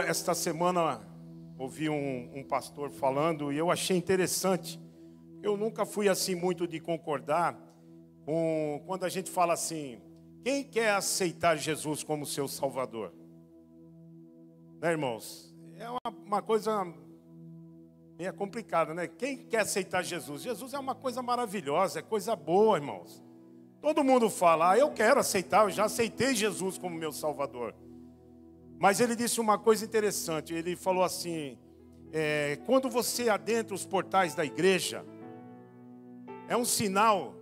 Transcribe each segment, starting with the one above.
Esta semana, ouvi um pastor falando e eu achei interessante. Eu nunca fui assim muito de concordar com quando a gente fala assim: quem quer aceitar Jesus como seu Salvador? Né, irmãos? É uma coisa meio complicada, né? Quem quer aceitar Jesus? Jesus é uma coisa maravilhosa, é coisa boa, irmãos. Todo mundo fala: eu quero aceitar, eu já aceitei Jesus como meu Salvador. Mas ele disse uma coisa interessante. Ele falou assim: quando você adentra os portais da igreja, é um sinal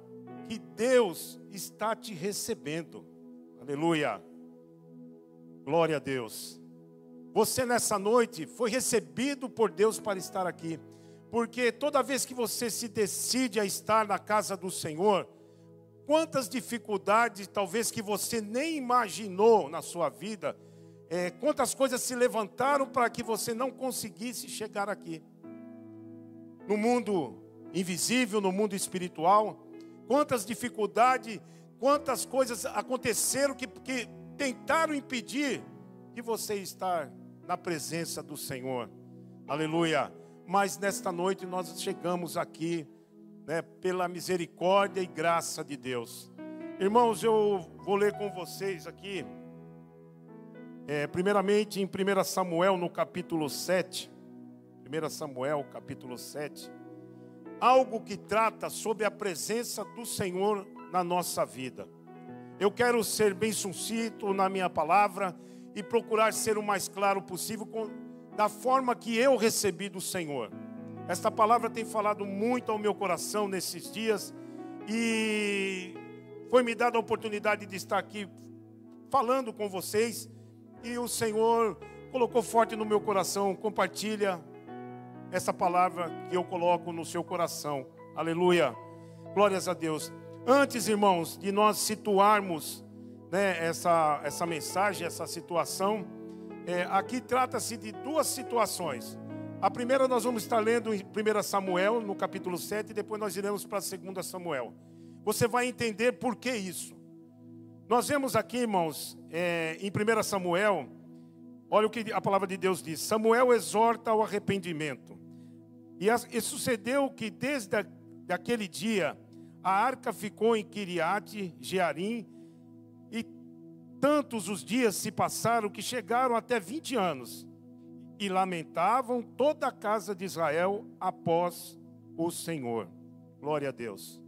que Deus está te recebendo. Aleluia. Glória a Deus. Você nessa noite foi recebido por Deus para estar aqui. Porque toda vez que você se decide a estar na casa do Senhor, quantas dificuldades talvez que você nem imaginou na sua vida, quantas coisas se levantaram para que você não conseguisse chegar aqui. No mundo invisível, no mundo espiritual, quantas dificuldades, quantas coisas aconteceram que tentaram impedir de você estar na presença do Senhor. Aleluia. Mas nesta noite nós chegamos aqui, né, pela misericórdia e graça de Deus. Irmãos, eu vou ler com vocês aqui, primeiramente em 1 Samuel, no capítulo 7. 1 Samuel, capítulo 7. Algo que trata sobre a presença do Senhor na nossa vida. Eu quero ser bem sucinto na minha palavra e procurar ser o mais claro possível da forma que eu recebi do Senhor. Esta palavra tem falado muito ao meu coração nesses dias e foi me dada a oportunidade de estar aqui falando com vocês. E o Senhor colocou forte no meu coração: compartilha essa palavra que eu coloco no seu coração. Aleluia, glórias a Deus. Antes, irmãos, de nós situarmos, né, essa mensagem, essa situação, aqui trata-se de duas situações. A primeira nós vamos estar lendo em 1 Samuel, no capítulo 7, e depois nós iremos para 2 Samuel. Você vai entender por que isso. Nós vemos aqui, irmãos, em 1 Samuel, olha o que a palavra de Deus diz: Samuel exorta ao arrependimento. E sucedeu que desde aquele dia a arca ficou em Kiriate Jearim, e tantos os dias se passaram que chegaram até 20 anos, e lamentavam toda a casa de Israel após o Senhor. Glória a Deus.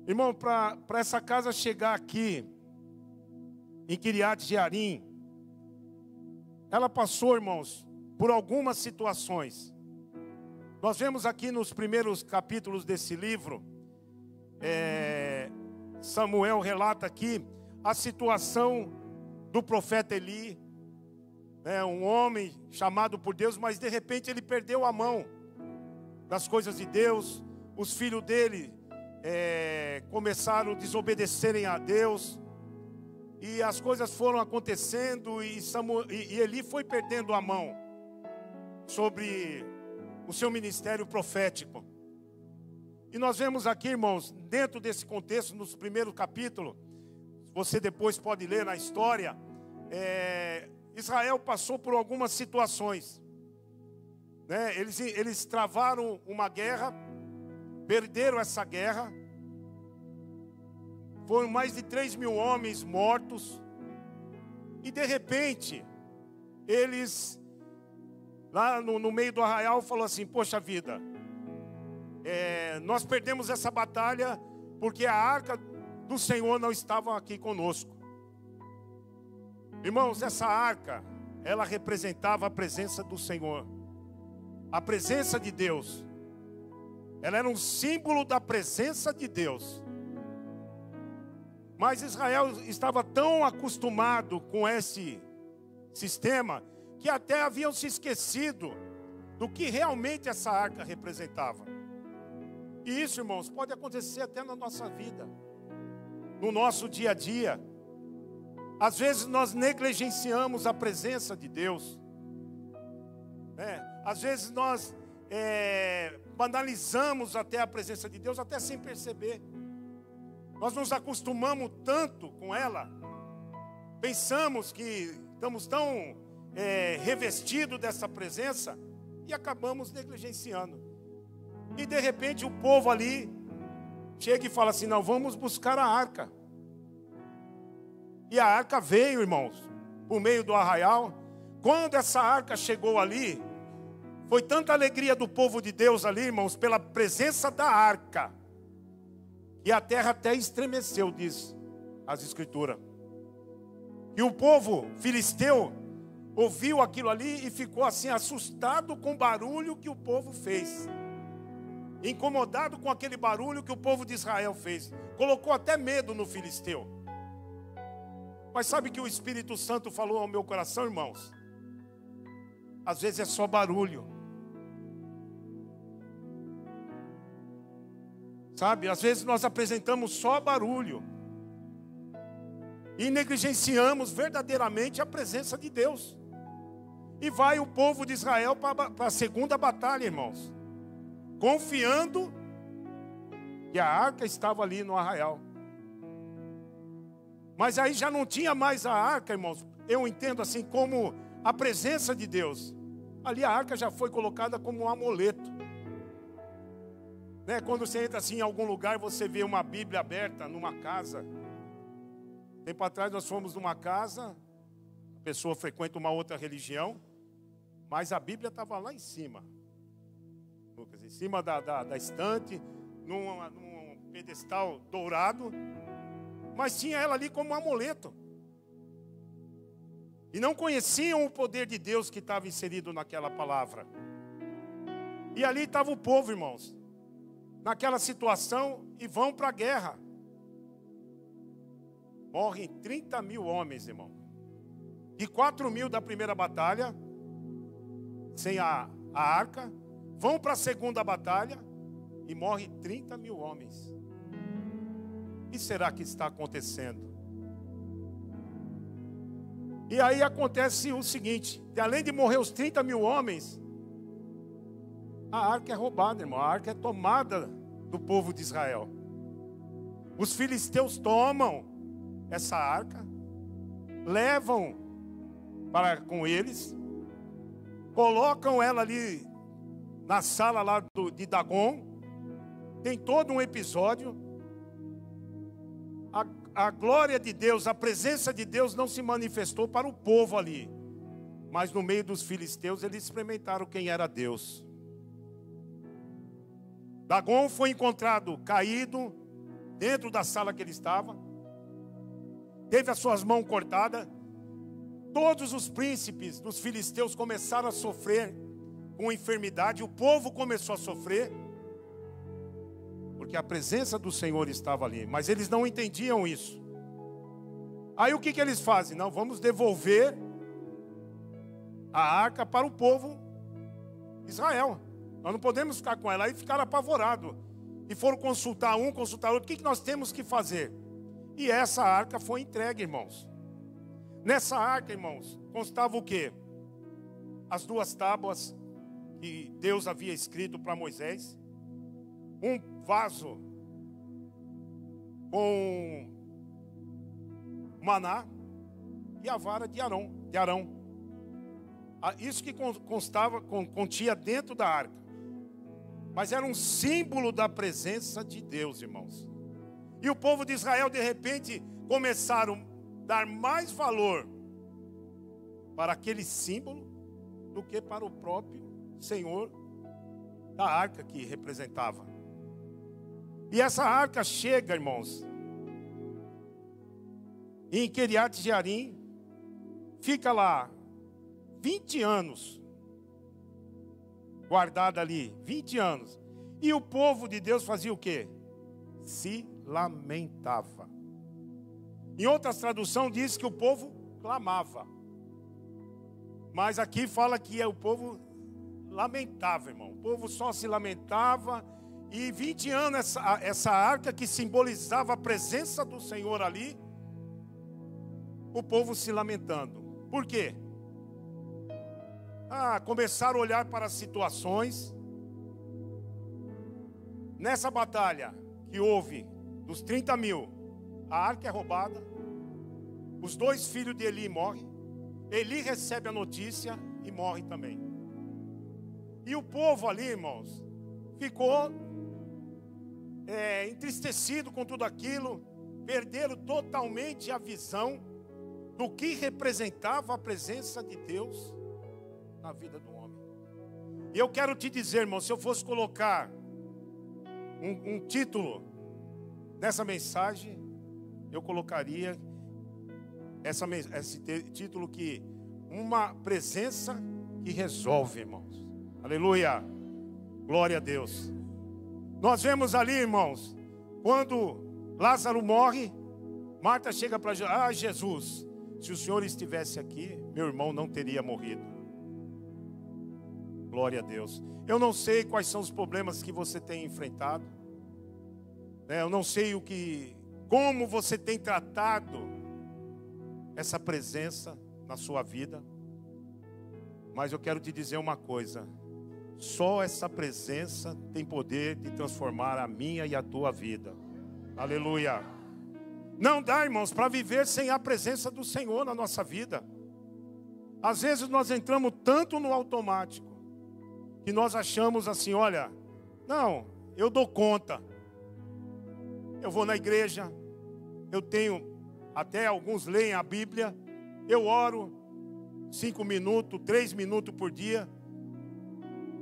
Irmão, para essa casa chegar aqui em Kiriate Jearim, ela passou, irmãos, por algumas situações. Nós vemos aqui nos primeiros capítulos desse livro, Samuel relata aqui a situação do profeta Eli, um homem chamado por Deus, mas de repente ele perdeu a mão das coisas de Deus. Os filhos dele começaram a desobedecerem a Deus. E as coisas foram acontecendo e Eli foi perdendo a mão sobre o seu ministério profético. E nós vemos aqui, irmãos, dentro desse contexto, nos primeiros capítulos, você depois pode ler na história, Israel passou por algumas situações, né? Eles travaram uma guerra, perderam essa guerra. Foram mais de 3.000 homens mortos. E de repente, eles, lá no meio do arraial, falaram assim: poxa vida, nós perdemos essa batalha porque a arca do Senhor não estava aqui conosco. Irmãos, essa arca, ela representava a presença do Senhor, a presença de Deus. Ela era um símbolo da presença de Deus. Mas Israel estava tão acostumado com esse sistema que até haviam se esquecido do que realmente essa arca representava. E isso, irmãos, pode acontecer até na nossa vida, no nosso dia a dia. Às vezes nós negligenciamos a presença de Deus. Às vezes nós banalizamos até a presença de Deus, até sem perceber. Nós nos acostumamos tanto com ela, pensamos que estamos tão revestido dessa presença e acabamos negligenciando. E de repente o povo ali chega e fala assim: não, vamos buscar a arca. E a arca veio, irmãos, por meio do arraial. Quando essa arca chegou ali, foi tanta alegria do povo de Deus ali, irmãos, pela presença da arca, e a terra até estremeceu, diz as escrituras. E o povo filisteu ouviu aquilo ali e ficou assim assustado com o barulho que o povo fez, incomodado com aquele barulho que o povo de Israel fez. Colocou até medo no filisteu. Mas sabe que o Espírito Santo falou ao meu coração, irmãos? Às vezes é só barulho. Sabe, às vezes nós apresentamos só barulho e negligenciamos verdadeiramente a presença de Deus. E vai o povo de Israel para a segunda batalha, irmãos, confiando que a arca estava ali no arraial. Mas aí já não tinha mais a arca, irmãos. Eu entendo assim como a presença de Deus. Ali a arca já foi colocada como um amuleto. Né? Quando você entra assim em algum lugar, você vê uma Bíblia aberta numa casa. Tempo atrás nós fomos numa casa, a pessoa frequenta uma outra religião, mas a Bíblia estava lá em cima, Lucas, em cima da estante, num pedestal dourado, mas tinha ela ali como um amuleto. E não conheciam o poder de Deus que estava inserido naquela palavra. E ali estava o povo, irmãos, naquela situação, e vão para a guerra. Morrem 30 mil homens, irmão. E 4 mil da primeira batalha, sem a arca, vão para a segunda batalha e morrem 30 mil homens. O que será que está acontecendo? E aí acontece o seguinte: que além de morrer os 30 mil homens, a arca é roubada, irmão. A arca é tomada do povo de Israel. Os filisteus tomam essa arca, levam com eles, colocam ela ali na sala lá de Dagon. Tem todo um episódio. A glória de Deus, a presença de Deus não se manifestou para o povo ali, mas no meio dos filisteus eles experimentaram quem era Deus. Dagon foi encontrado caído dentro da sala que ele estava, teve as suas mãos cortadas. Todos os príncipes dos filisteus começaram a sofrer com enfermidade. O povo começou a sofrer, porque a presença do Senhor estava ali. Mas eles não entendiam isso. Aí o que eles fazem? Não, vamos devolver a arca para o povo de Israel. Nós não podemos ficar com ela. Aí ficaram apavorados. E foram consultar um, consultar outro. O que nós temos que fazer? E essa arca foi entregue, irmãos. Nessa arca, irmãos, constava o quê? As 2 tábuas que Deus havia escrito para Moisés. Um vaso com maná e a vara de Arão. Isso que continha dentro da arca. Mas era um símbolo da presença de Deus, irmãos. E o povo de Israel, de repente, começaram a dar mais valor para aquele símbolo do que para o próprio Senhor da arca que representava. E essa arca chega, irmãos, em Quiriat Jearim, fica lá 20 anos, guardada ali, 20 anos. E o povo de Deus fazia o quê? Se lamentava. Em outras traduções diz que o povo clamava. Mas aqui fala que o povo lamentava, irmão. O povo só se lamentava. E 20 anos essa arca que simbolizava a presença do Senhor ali, o povo se lamentando. Por quê? Começaram a olhar para as situações. Nessa batalha que houve, dos 30 mil, a arca é roubada. Os 2 filhos de Eli morrem. Eli recebe a notícia e morre também. E o povo ali, irmãos, ficou entristecido com tudo aquilo, perderam totalmente a visão do que representava a presença de Deus na vida do homem. E eu quero te dizer, irmão, se eu fosse colocar um título nessa mensagem, eu colocaria esse título que uma presença que resolve, irmãos. Aleluia, glória a Deus. Nós vemos ali, irmãos, quando Lázaro morre, Marta chega para Jesus: Jesus, se o Senhor estivesse aqui, meu irmão não teria morrido. Glória a Deus. Eu não sei quais são os problemas que você tem enfrentado, eu não sei como você tem tratado essa presença na sua vida, mas eu quero te dizer uma coisa: só essa presença tem poder de transformar a minha e a tua vida. Aleluia. Não dá, irmãos, para viver sem a presença do Senhor na nossa vida. Às vezes nós entramos tanto no automático que nós achamos assim: olha, não, eu dou conta. Eu vou na igreja, eu tenho, até alguns leem a Bíblia, eu oro 5 minutos, 3 minutos por dia.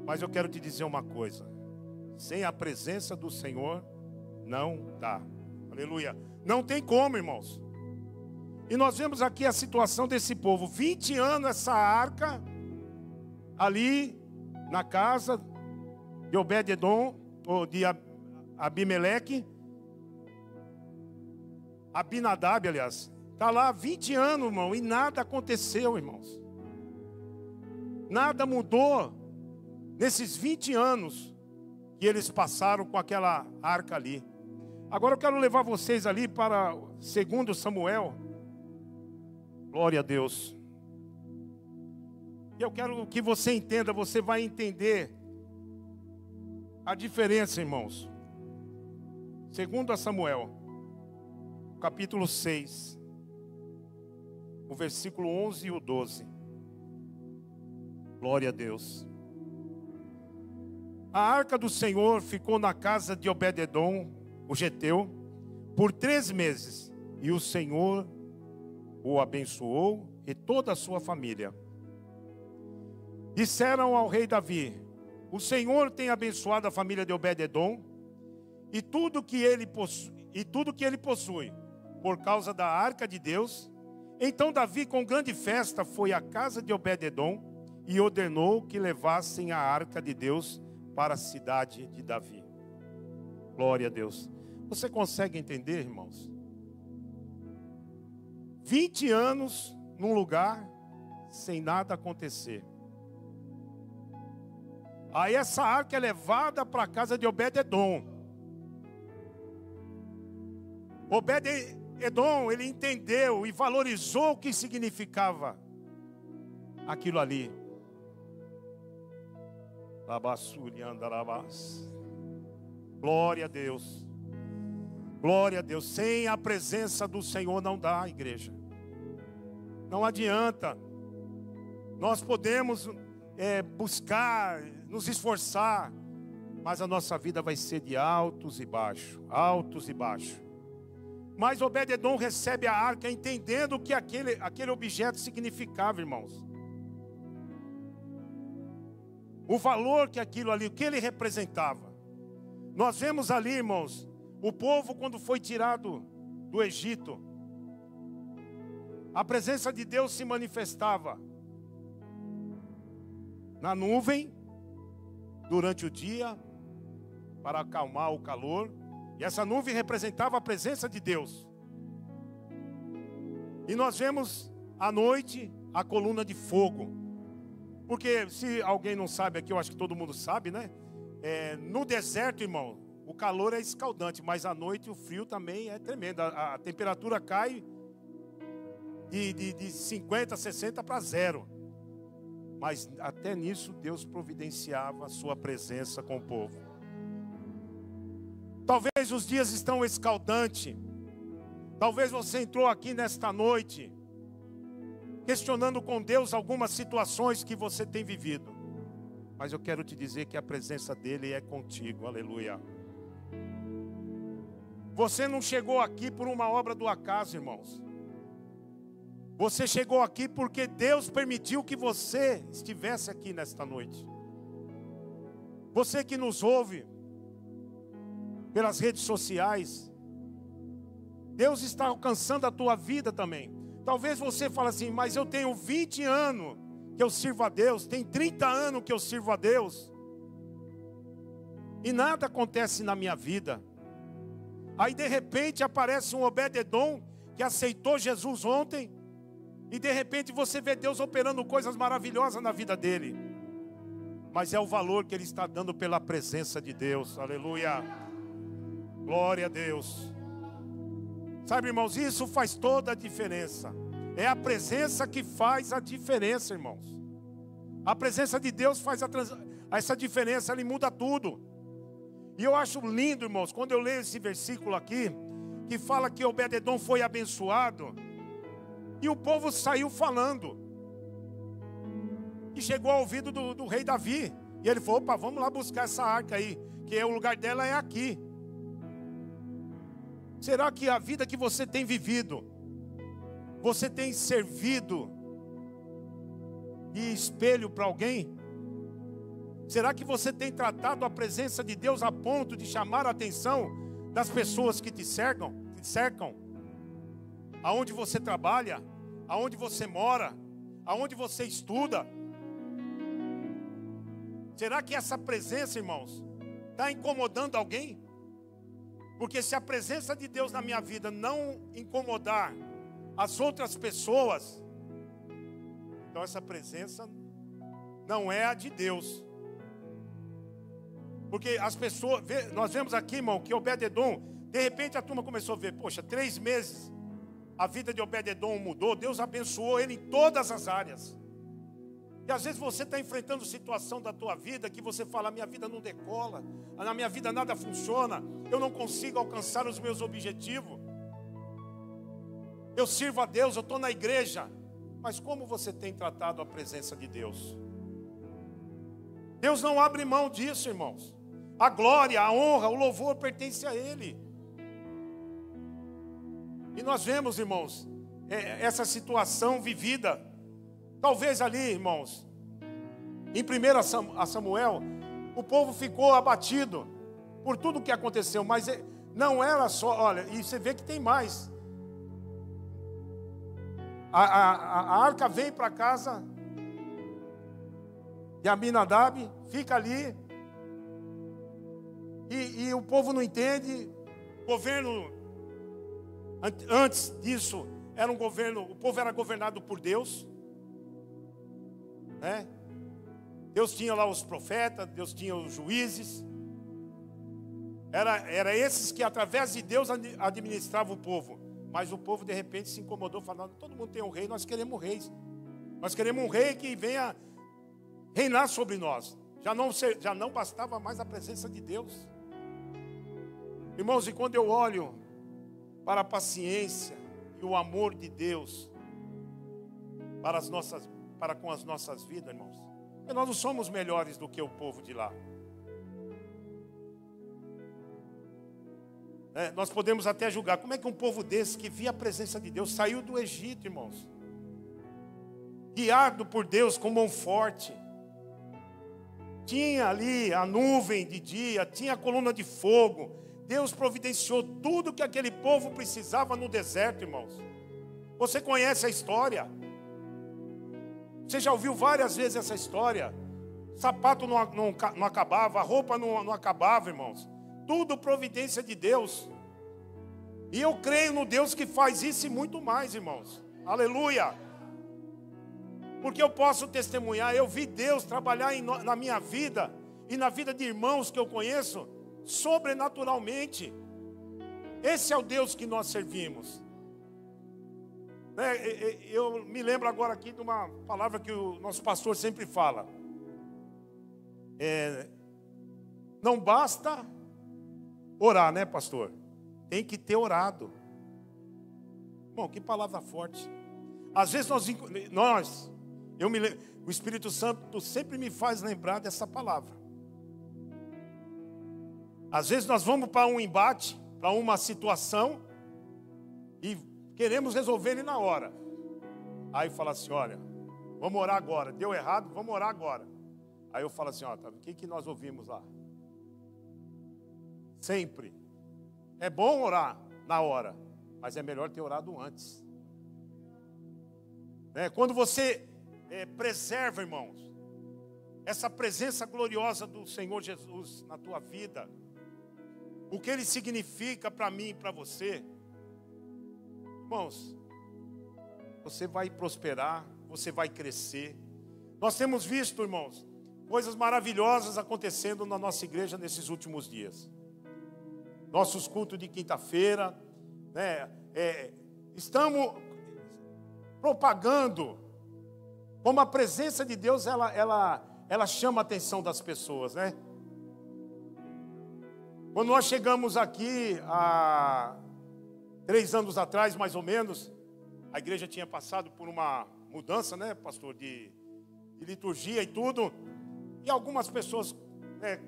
Mas eu quero te dizer uma coisa: sem a presença do Senhor, não dá. Aleluia. Não tem como, irmãos. E nós vemos aqui a situação desse povo. 20 anos essa arca, ali na casa de Obed-edom, ou de Abimeleque, Abinadab, aliás. Está lá 20 anos, irmão, e nada aconteceu, irmãos. Nada mudou nesses 20 anos que eles passaram com aquela arca ali. Agora eu quero levar vocês ali para 2 Samuel. Glória a Deus. E eu quero que você entenda, você vai entender a diferença, irmãos. 2 Samuel, capítulo 6, o versículo 11 e o 12. Glória a Deus. A arca do Senhor ficou na casa de Obed-edom, o geteu, por 3 meses. E o Senhor o abençoou e toda a sua família. Disseram ao rei Davi: o Senhor tem abençoado a família de Obed-edom e tudo que ele possui, por causa da arca de Deus. Então Davi, com grande festa, foi à casa de Obed-edom e ordenou que levassem a arca de Deus para a cidade de Davi. Glória a Deus. Você consegue entender, irmãos? 20 anos num lugar sem nada acontecer. Aí essa arca é levada para a casa de Obed-edom. Obed-edom, ele entendeu e valorizou o que significava aquilo ali. Glória a Deus. Glória a Deus. Sem a presença do Senhor não dá, igreja. Não adianta. Nós podemos buscar, nos esforçar, mas a nossa vida vai ser de altos e baixos. Altos e baixos. Mas Obed-edom recebe a arca entendendo o que aquele objeto significava, irmãos. O valor que aquilo ali, o que ele representava. Nós vemos ali, irmãos, o povo quando foi tirado do Egito, a presença de Deus se manifestava na nuvem durante o dia para acalmar o calor, e essa nuvem representava a presença de Deus. E nós vemos à noite a coluna de fogo. Porque se alguém não sabe aqui, eu acho que todo mundo sabe, né? No deserto, irmão, o calor é escaldante, mas à noite o frio também é tremendo. A temperatura cai de 50, 60 para 0. Mas até nisso Deus providenciava a sua presença com o povo. Talvez os dias estão escaldantes. Talvez você entrou aqui nesta noite questionando com Deus algumas situações que você tem vivido. Mas eu quero te dizer que a presença dele é contigo, aleluia. Você não chegou aqui por uma obra do acaso, irmãos. Você chegou aqui porque Deus permitiu que você estivesse aqui nesta noite. Você que nos ouve pelas redes sociais, Deus está alcançando a tua vida também. Talvez você fale assim, mas eu tenho 20 anos que eu sirvo a Deus, tem 30 anos que eu sirvo a Deus, e nada acontece na minha vida. Aí de repente aparece um Obed-edom que aceitou Jesus ontem, e de repente você vê Deus operando coisas maravilhosas na vida dele. Mas é o valor que ele está dando pela presença de Deus, aleluia, glória a Deus. Sabe, irmãos, isso faz toda a diferença. É a presença que faz a diferença, irmãos. A presença de Deus faz essa diferença, ele muda tudo. E eu acho lindo, irmãos, quando eu leio esse versículo aqui, que fala que Obed-edom foi abençoado, e o povo saiu falando, e chegou ao ouvido do rei Davi, e ele falou, opa, vamos lá buscar essa arca aí, que o lugar dela é aqui. Será que a vida que você tem vivido, você tem servido de espelho para alguém? Será que você tem tratado a presença de Deus a ponto de chamar a atenção das pessoas que te cercam? Aonde você trabalha, aonde você mora, aonde você estuda? Será que essa presença, irmãos, está incomodando alguém? Porque se a presença de Deus na minha vida não incomodar as outras pessoas, então essa presença não é a de Deus. Porque as pessoas, nós vemos aqui, irmão, que Obed-edom, de repente a turma começou a ver, poxa, 3 meses, a vida de Obed-edom mudou, Deus abençoou ele em todas as áreas. E às vezes você está enfrentando situação da tua vida que você fala, a minha vida não decola, na minha vida nada funciona, eu não consigo alcançar os meus objetivos. Eu sirvo a Deus, eu estou na igreja, mas como você tem tratado a presença de Deus? Deus não abre mão disso, irmãos. A glória, a honra, o louvor pertence a Ele. E nós vemos, irmãos, essa situação vivida. Talvez ali, irmãos, em 1 Samuel, o povo ficou abatido por tudo que aconteceu, mas não era só, olha, e você vê que tem mais. A arca vem para casa de Abinadab, fica ali, e o povo não entende. O governo, antes disso, era um governo, o povo era governado por Deus, né? Deus tinha lá os profetas, Deus tinha os juízes, era esses que através de Deus administravam o povo. Mas o povo de repente se incomodou, falando, todo mundo tem um rei, nós queremos reis. Nós queremos um rei que venha reinar sobre nós. Já não bastava mais a presença de Deus. Irmãos, e quando eu olho para a paciência e o amor de Deus para com as nossas vidas, irmãos, porque nós não somos melhores do que o povo de lá. Nós podemos até julgar, como é que um povo desse que via a presença de Deus saiu do Egito, irmãos, guiado por Deus com mão forte, tinha ali a nuvem de dia, tinha a coluna de fogo, Deus providenciou tudo que aquele povo precisava no deserto, irmãos. Você conhece a história, você já ouviu várias vezes essa história. Sapato não acabava, a roupa não acabava, irmãos. Tudo providência de Deus. E eu creio no Deus que faz isso e muito mais, irmãos. Aleluia. Porque eu posso testemunhar, eu vi Deus trabalhar na minha vida e na vida de irmãos que eu conheço, sobrenaturalmente. Esse é o Deus que nós servimos. Eu me lembro agora aqui de uma palavra que o nosso pastor sempre fala. Não basta orar, né, pastor? Tem que ter orado. Bom, que palavra forte. Às vezes o Espírito Santo sempre me faz lembrar dessa palavra. Às vezes nós vamos para um embate, para uma situação, e queremos resolver ele na hora. Aí fala assim, olha, vamos orar agora. Deu errado, vamos orar agora. Aí eu falo assim, ó, tá, o que nós ouvimos lá? Sempre. É bom orar na hora, mas é melhor ter orado antes. Quando você preserva, irmãos, essa presença gloriosa do Senhor Jesus na tua vida, o que Ele significa para mim e para você, irmãos, você vai prosperar, você vai crescer. Nós temos visto, irmãos, coisas maravilhosas acontecendo na nossa igreja nesses últimos dias. Nossos cultos de quinta-feira, estamos propagando como a presença de Deus, ela chama a atenção das pessoas, né? Quando nós chegamos aqui há 3 anos atrás, mais ou menos, a igreja tinha passado por uma mudança, né, pastor, de liturgia e tudo. E algumas pessoas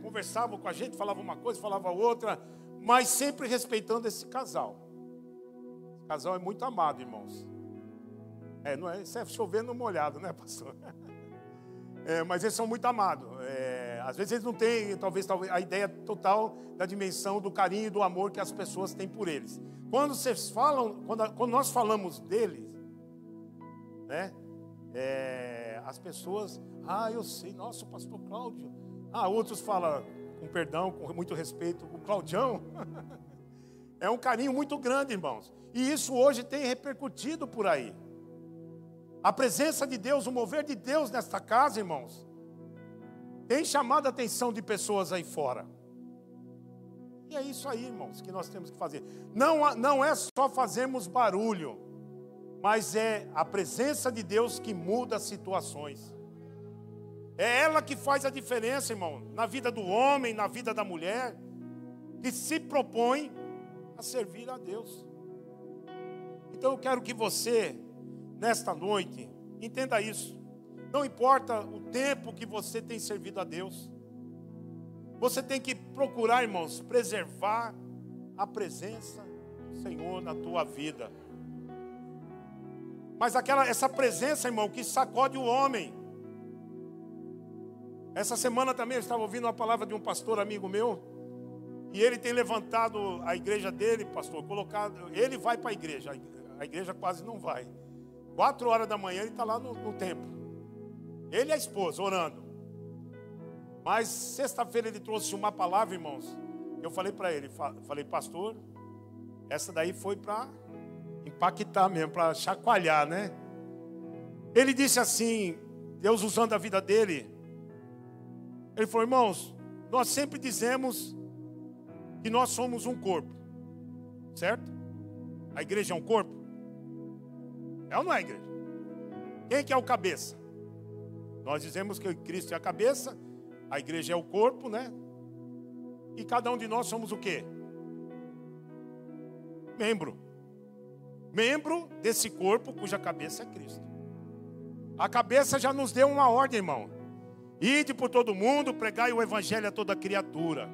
conversavam com a gente, falavam uma coisa, falavam outra, mas sempre respeitando esse casal. Esse casal é muito amado, irmãos. Não é, isso é chovendo molhado, né, pastor? Mas eles são muito amados. Às vezes eles não têm, talvez a ideia total da dimensão do carinho e do amor que as pessoas têm por eles. Quando vocês falam, quando nós falamos deles, né? As pessoas, eu sei, nossa, o pastor Cláudio. Outros falam, com perdão, com muito respeito, o Claudião. É um carinho muito grande, irmãos. E isso hoje tem repercutido por aí. A presença de Deus, o mover de Deus nesta casa, irmãos, tem chamado a atenção de pessoas aí fora. E é isso aí, irmãos, que nós temos que fazer. Não é só fazermos barulho, mas é a presença de Deus que muda as situações. É ela que faz a diferença, irmão, na vida do homem, na vida da mulher, que se propõe a servir a Deus. Então eu quero que você, nesta noite, entenda isso. Não importa o tempo que você tem servido a Deus, você tem que procurar, irmãos, preservar a presença do Senhor na tua vida. Mas essa presença, irmão, que sacode o homem. Essa semana também eu estava ouvindo uma palavra de um pastor amigo meu, e ele tem levantado a igreja dele, pastor, ele vai para a igreja quase não vai. 4 horas da manhã ele está lá no templo. Ele e a esposa orando. Mas sexta-feira ele trouxe uma palavra, irmãos. Eu falei para ele, pastor, essa daí foi para impactar mesmo, para chacoalhar, né? Ele disse assim, Deus usando a vida dele. Ele falou, irmãos, nós sempre dizemos que nós somos um corpo, certo? A igreja é um corpo? É ou não é, igreja? Quem que é o cabeça? Nós dizemos que Cristo é a cabeça, a igreja é o corpo, né? E cada um de nós somos o quê? Membro. Membro desse corpo cuja cabeça é Cristo. A cabeça já nos deu uma ordem, irmão. Ide por todo mundo, pregai o evangelho a toda criatura.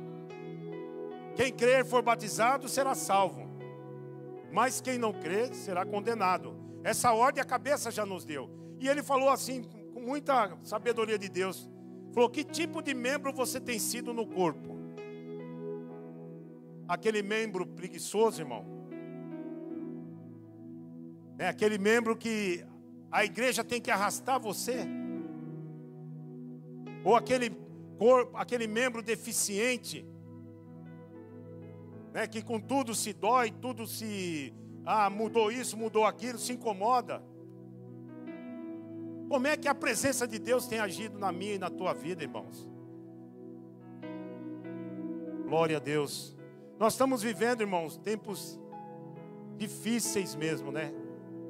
Quem crer e for batizado será salvo. Mas quem não crer será condenado. Essa ordem a cabeça já nos deu. E ele falou assim, com muita sabedoria de Deus. Falou, que tipo de membro você tem sido no corpo? Aquele membro preguiçoso, irmão? É aquele membro que a igreja tem que arrastar você? Ou aquele membro deficiente, né, que com tudo se dói, tudo se... mudou isso, mudou aquilo, se incomoda. Como é que a presença de Deus tem agido na minha e na tua vida, irmãos? Glória a Deus. Nós estamos vivendo, irmãos, tempos difíceis mesmo, né?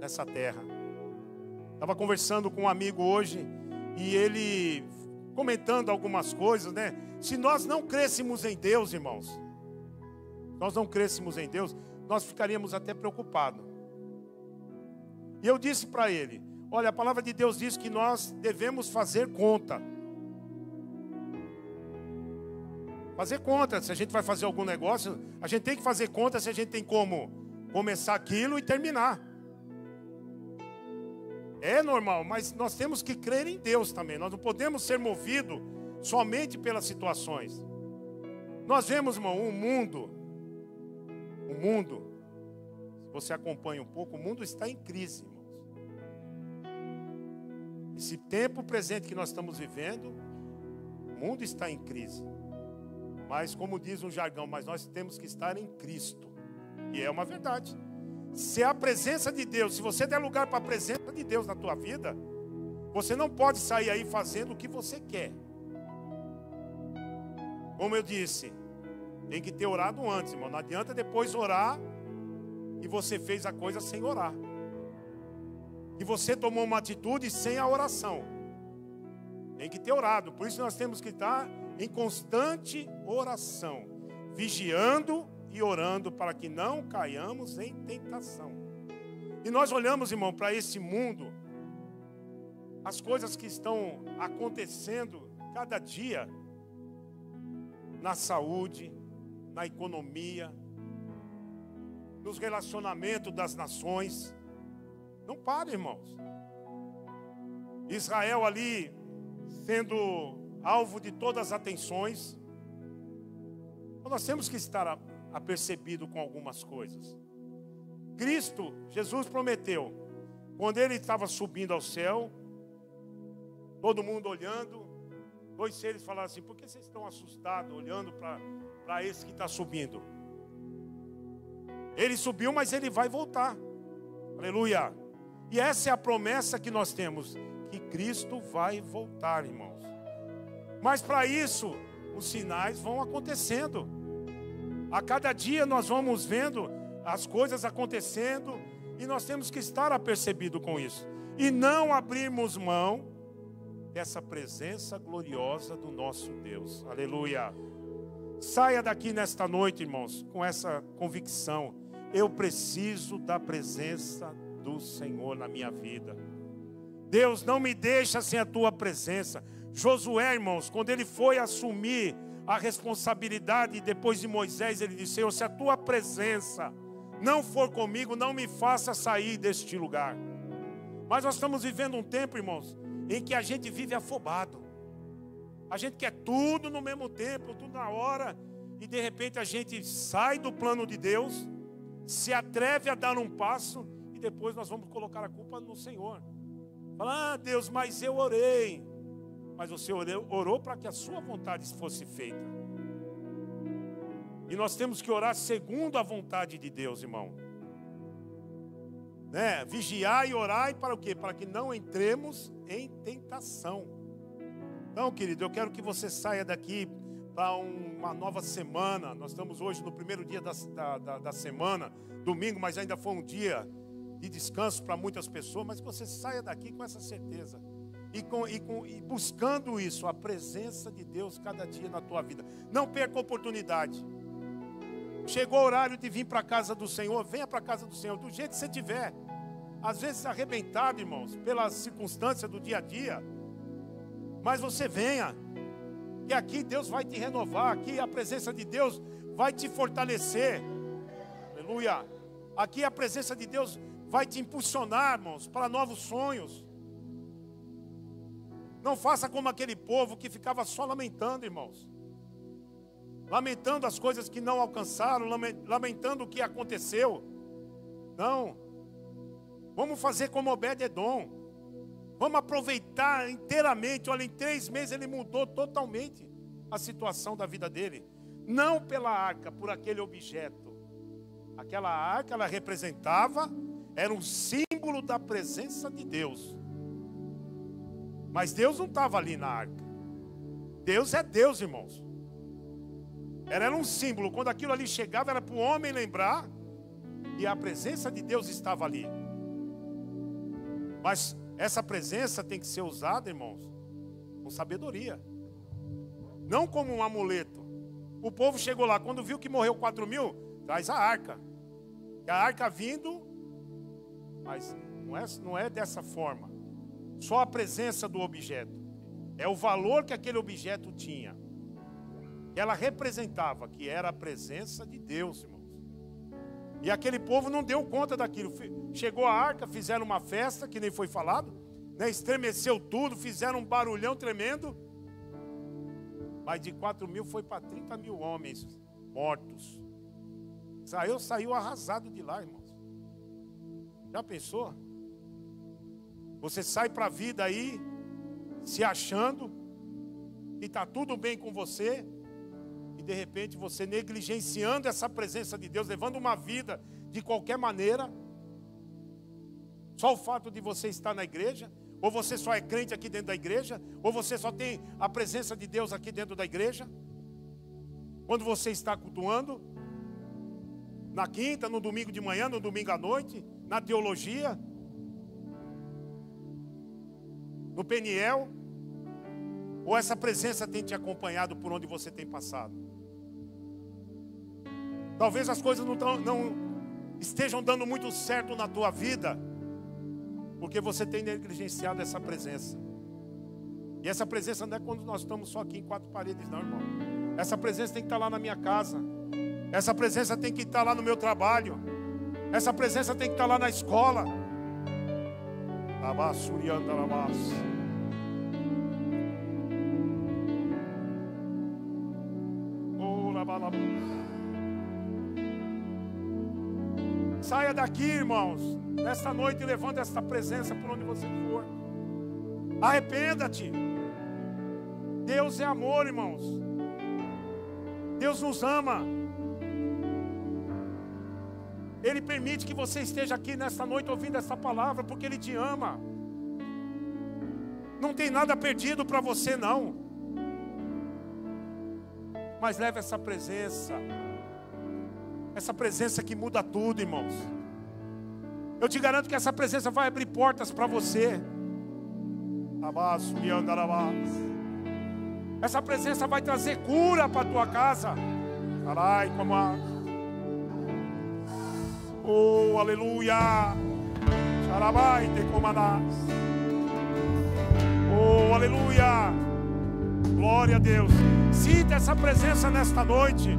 Nessa terra. Estava conversando com um amigo hoje e ele comentando algumas coisas, né? Se nós não crêssemos em Deus, irmãos, nós ficaríamos até preocupados. E eu disse para ele: olha, a palavra de Deus diz que nós devemos fazer conta. Fazer conta, se a gente vai fazer algum negócio, a gente tem que fazer conta se a gente tem como começar aquilo e terminar. É normal, mas nós temos que crer em Deus também. Nós não podemos ser movidos somente pelas situações. Nós vemos, irmão, o mundo, se você acompanha um pouco, o mundo está em crise, irmãos. Esse tempo presente que nós estamos vivendo, o mundo está em crise. Mas como diz um jargão, mas nós temos que estar em Cristo. E é uma verdade. Se a presença de Deus, se você der lugar para a presença de Deus na tua vida, você não pode sair aí fazendo o que você quer. Como eu disse, tem que ter orado antes, irmão. Não adianta depois orar e você fez a coisa sem orar. E você tomou uma atitude sem a oração. Tem que ter orado. Por isso nós temos que estar em constante oração, vigiando e orando para que não caiamos em tentação. E nós olhamos, irmão, para esse mundo, as coisas que estão acontecendo cada dia, na saúde, na economia, nos relacionamentos das nações. Não para, irmãos. Israel ali sendo alvo de todas as atenções. Nós temos que estar apercebido com algumas coisas. Cristo, Jesus prometeu, quando ele estava subindo ao céu, todo mundo olhando, dois seres falaram assim: por que vocês estão assustados olhando para esse que está subindo? Ele subiu, mas ele vai voltar. Aleluia. E essa é a promessa que nós temos, que Cristo vai voltar, irmãos. Mas para isso, os sinais vão acontecendo. A cada dia nós vamos vendo as coisas acontecendo e nós temos que estar apercebido com isso. E não abrirmos mão dessa presença gloriosa do nosso Deus. Aleluia. Saia daqui nesta noite, irmãos, com essa convicção: eu preciso da presença do Senhor na minha vida. Deus, não me deixa sem a tua presença. Josué, irmãos, quando ele foi assumir a responsabilidade depois de Moisés, ele disse: Senhor, se a tua presença não for comigo, não me faça sair deste lugar. Mas nós estamos vivendo um tempo, irmãos, em que a gente vive afobado. A gente quer tudo no mesmo tempo, tudo na hora, e de repente a gente sai do plano de Deus, se atreve a dar um passo, e depois nós vamos colocar a culpa no Senhor. Falar: ah, Deus, mas eu orei. Mas você orou para que a sua vontade fosse feita. E nós temos que orar segundo a vontade de Deus, irmão. Né? Vigiar e orar, e para o quê? Para que não entremos em tentação. Então, querido, eu quero que você saia daqui para uma nova semana. Nós estamos hoje no primeiro dia da semana, domingo, mas ainda foi um dia de descanso para muitas pessoas. Mas que você saia daqui com essa certeza. E buscando isso, a presença de Deus cada dia na tua vida. Não perca a oportunidade. Chegou o horário de vir para a casa do Senhor, venha para a casa do Senhor, do jeito que você tiver. Às vezes arrebentado, irmãos, pelas circunstâncias do dia a dia. Mas você venha, que aqui Deus vai te renovar, aqui a presença de Deus vai te fortalecer. Aleluia. Aqui a presença de Deus vai te impulsionar, irmãos, para novos sonhos. Não faça como aquele povo que ficava só lamentando, irmãos. Lamentando as coisas que não alcançaram, lamentando o que aconteceu. Não. Vamos fazer como Obed-Edom. Vamos aproveitar inteiramente. Olha, em 3 meses ele mudou totalmente a situação da vida dele. Não pela arca, por aquele objeto. Aquela arca, ela representava, era um símbolo da presença de Deus. Mas Deus não estava ali na arca. Deus é Deus, irmãos. Era um símbolo. Quando aquilo ali chegava, era para o homem lembrar que a presença de Deus estava ali. Mas essa presença tem que ser usada, irmãos, com sabedoria. Não como um amuleto. O povo chegou lá, quando viu que morreu 4.000, traz a arca. E a arca vindo, mas Não é dessa forma. Só a presença do objeto. É o valor que aquele objeto tinha. Ela representava, que era a presença de Deus, irmãos. E aquele povo não deu conta daquilo. Chegou a arca, fizeram uma festa, que nem foi falado, né? Estremeceu tudo, fizeram um barulhão tremendo. Mas de 4.000 foi para 30.000 homens mortos. Israel saiu arrasado de lá, irmãos. Já pensou? Você sai para a vida aí, se achando que está tudo bem com você, e de repente você negligenciando essa presença de Deus, levando uma vida de qualquer maneira, só o fato de você estar na igreja, ou você só é crente aqui dentro da igreja, ou você só tem a presença de Deus aqui dentro da igreja, quando você está cultuando, na quinta, no domingo de manhã, no domingo à noite, na teologia, no Peniel, ou essa presença tem te acompanhado por onde você tem passado? Talvez as coisas não estejam dando muito certo na tua vida, porque você tem negligenciado essa presença. E essa presença não é quando nós estamos só aqui em quatro paredes, não, irmão. Essa presença tem que estar lá na minha casa. Essa presença tem que estar lá no meu trabalho. Essa presença tem que estar lá na escola. Saia daqui, irmãos, nesta noite, e levante esta presença por onde você for. Arrependa-te. Deus é amor, irmãos. Deus nos ama. Ele permite que você esteja aqui nesta noite ouvindo essa palavra, porque Ele te ama. Não tem nada perdido para você, não. Mas leve essa presença que muda tudo, irmãos. Eu te garanto que essa presença vai abrir portas para você. Essa presença vai trazer cura para a tua casa. Oh, aleluia. Oh, aleluia. Glória a Deus. Sinta essa presença nesta noite.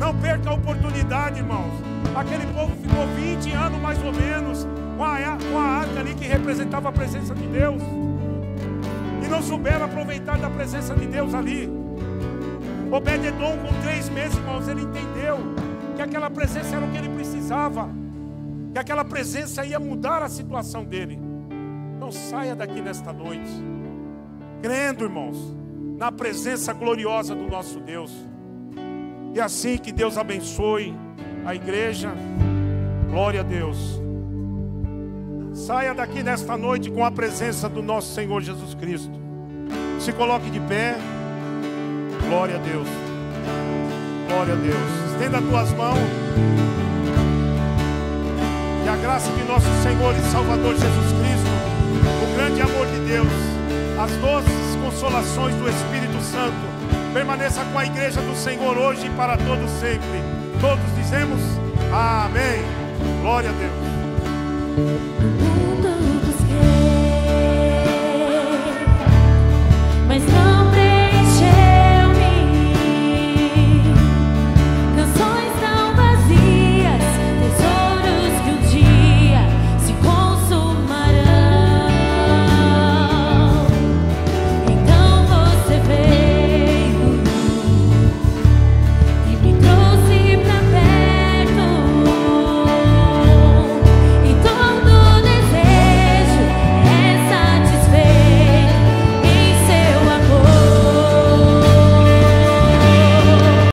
Não perca a oportunidade, irmãos. Aquele povo ficou 20 anos mais ou menos com a arca ali que representava a presença de Deus, e não souberam aproveitar da presença de Deus ali. Obed-edom, com 3 meses, irmãos, ele entendeu que aquela presença era o que ele precisava, que aquela presença ia mudar a situação dele. Não saia daqui nesta noite crendo, irmãos, na presença gloriosa do nosso Deus. E assim que Deus abençoe a igreja. Glória a Deus. Saia daqui nesta noite com a presença do nosso Senhor Jesus Cristo. Se coloque de pé. Glória a Deus. Glória a Deus. Estenda as tuas mãos. E a graça de nosso Senhor e Salvador Jesus Cristo, o grande amor de Deus, as doces consolações do Espírito Santo permaneça com a igreja do Senhor hoje e para todos sempre. Todos dizemos amém. Glória a Deus. No mundo busquei, mas não